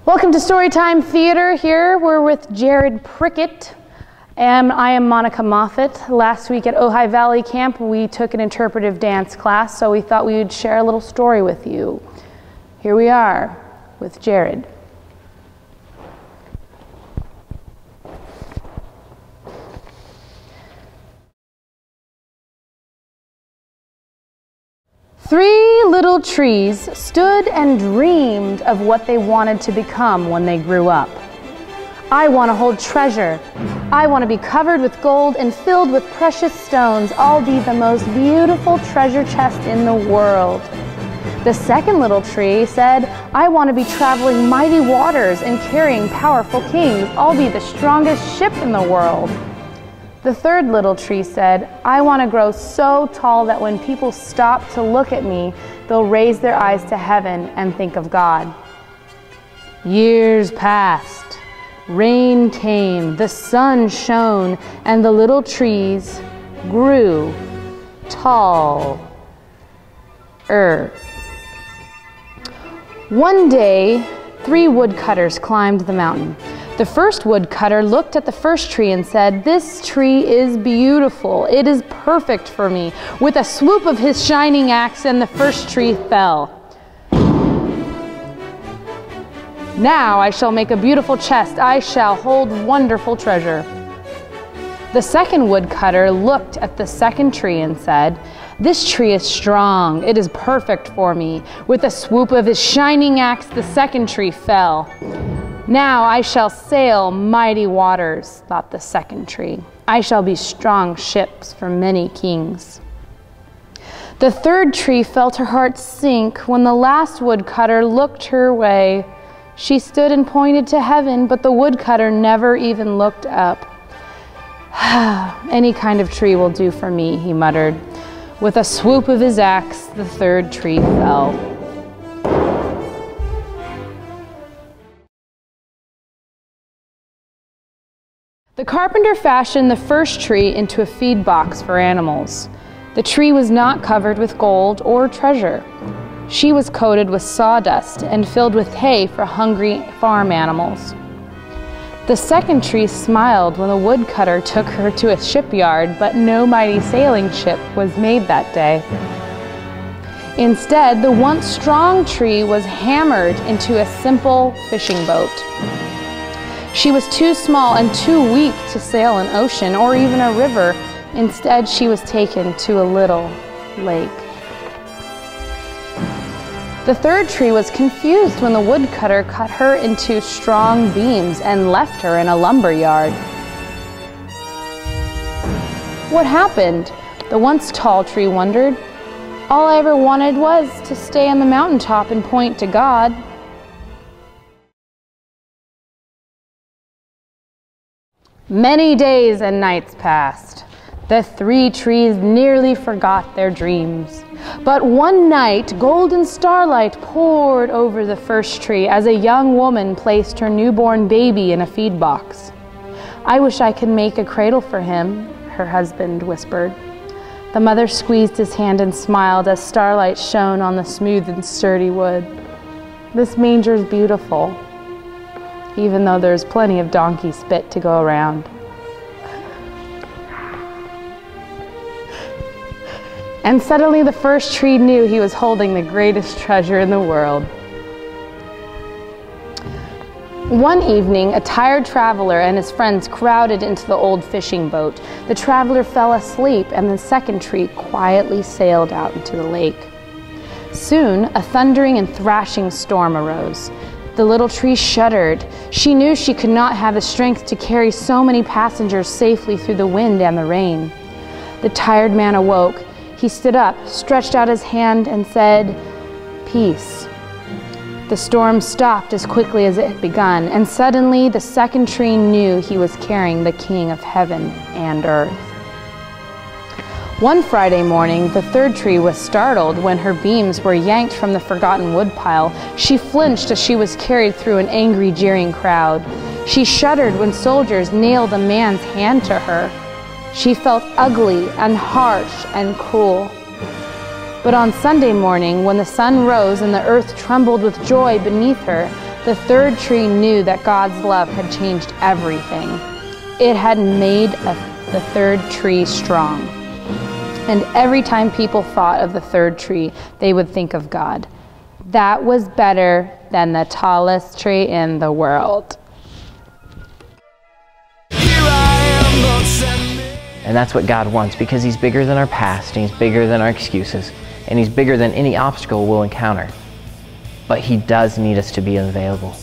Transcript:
Welcome to Storytime Theater. Here we're with Jared Prickett, and I am Monica Moffat. Last week at Ojai Valley Camp we took an interpretive dance class, so we thought we would share a little story with you. Here we are with Jared. Three little trees stood and dreamed of what they wanted to become when they grew up. I want to hold treasure. I want to be covered with gold and filled with precious stones. I'll be the most beautiful treasure chest in the world. The second little tree said, I want to be traveling mighty waters and carrying powerful kings. I'll be the strongest ship in the world. The third little tree said, I want to grow so tall that when people stop to look at me, they'll raise their eyes to heaven and think of God. Years passed. Rain came, the sun shone, and the little trees grew tall. One day, 3 woodcutters climbed the mountain. The first woodcutter looked at the first tree and said, This tree is beautiful. It is perfect for me. With a swoop of his shining axe, and the first tree fell. Now I shall make a beautiful chest. I shall hold wonderful treasure. The second woodcutter looked at the second tree and said, This tree is strong. It is perfect for me. With a swoop of his shining axe, the second tree fell. Now I shall sail mighty waters, thought the second tree. I shall be strong ships for many kings. The third tree felt her heart sink when the last woodcutter looked her way. She stood and pointed to heaven, but the woodcutter never even looked up. Any kind of tree will do for me, he muttered. With a swoop of his axe, the third tree fell. The carpenter fashioned the first tree into a feed box for animals. The tree was not covered with gold or treasure. She was coated with sawdust and filled with hay for hungry farm animals. The second tree smiled when the woodcutter took her to a shipyard, but no mighty sailing ship was made that day. Instead, the once strong tree was hammered into a simple fishing boat. She was too small and too weak to sail an ocean or even a river. Instead, she was taken to a little lake. The third tree was confused when the woodcutter cut her into strong beams and left her in a lumber yard. What happened? The once tall tree wondered. All I ever wanted was to stay on the mountaintop and point to God. Many days and nights passed. The 3 trees nearly forgot their dreams. But one night, golden starlight poured over the first tree as a young woman placed her newborn baby in a feed box. I wish I could make a cradle for him, her husband whispered. The mother squeezed his hand and smiled as starlight shone on the smooth and sturdy wood. This manger is beautiful, even though there's plenty of donkey spit to go around. And suddenly the first tree knew he was holding the greatest treasure in the world. One evening, a tired traveler and his friends crowded into the old fishing boat. The traveler fell asleep, and the second tree quietly sailed out into the lake. Soon, a thundering and thrashing storm arose. The little tree shuddered. She knew she could not have the strength to carry so many passengers safely through the wind and the rain. The tired man awoke. He stood up, stretched out his hand, and said, Peace. The storm stopped as quickly as it had begun, and suddenly the second tree knew he was carrying the King of heaven and earth. One Friday morning, the third tree was startled when her beams were yanked from the forgotten woodpile. She flinched as she was carried through an angry, jeering crowd. She shuddered when soldiers nailed a man's hand to her. She felt ugly and harsh and cruel. But on Sunday morning, when the sun rose and the earth trembled with joy beneath her, The third tree knew that God's love had changed everything. It had made the third tree strong. And every time people thought of the third tree, they would think of God. That was better than the tallest tree in the world. And that's what God wants, because He's bigger than our past, and He's bigger than our excuses, and He's bigger than any obstacle we'll encounter. But He does need us to be available.